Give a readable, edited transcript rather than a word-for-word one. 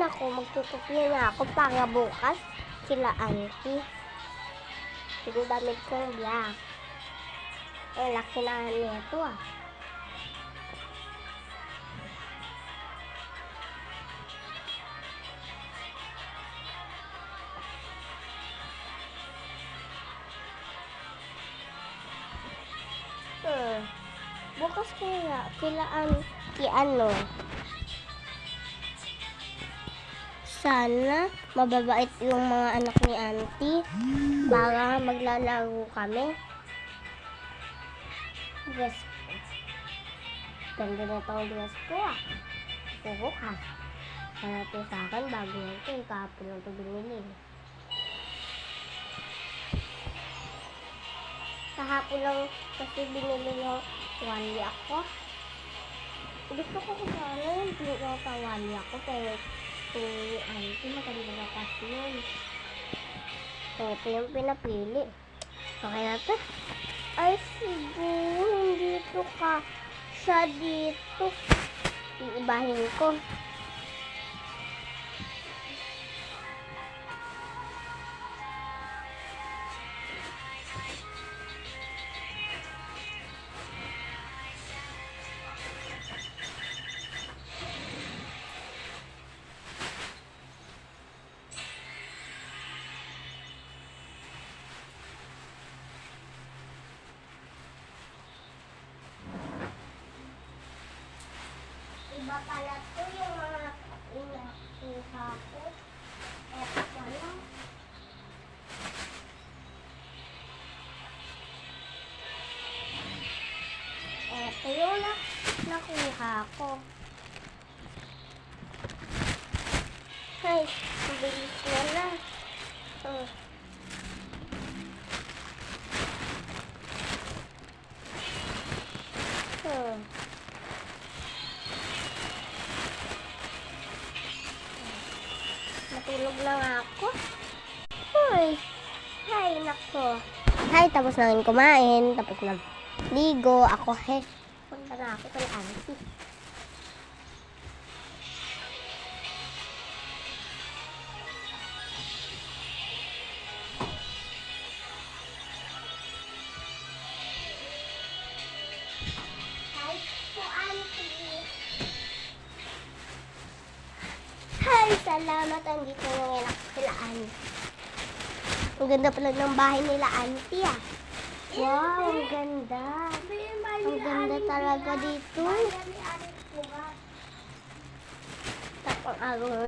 ako, magtutupli na ako para bukas sila auntie. Yung damit kong black. Laki na nito ah. Bukas kaya kilaan ano. Sana mababait yung mga anak ni auntie para maglalaro kami. Dress ko. Ganda na itong dress ko ah. Bukas. Sana ito sa akin bago yan ito. Kahapon lang ito binili. Kahapon lang kasi binili yung wali ako. Gusto ko sana yung pink na tawali ako pero yung auntie maganda na kasi yun. So ito yung pinapili. Okay na ito. Ay siguro hindi ito ka siya dito. Iibahin ko. Iba pala ito yung mga inakuha ko. Eto pala. Eto yung nakuha ko. Ay, bilis na lang. Matulog lang ako. Hoy! Hay, nako. Hay, tapos na rin kumain. Tapos na ligo. Ako, punta na ako kay auntie. Hi po, auntie. Hi, salamat. Andito ngayon ako sila auntie. Ang ganda pala ng bahay nila auntie ah. Wow, ang ganda. Ang ganda talaga dito. Tapos araw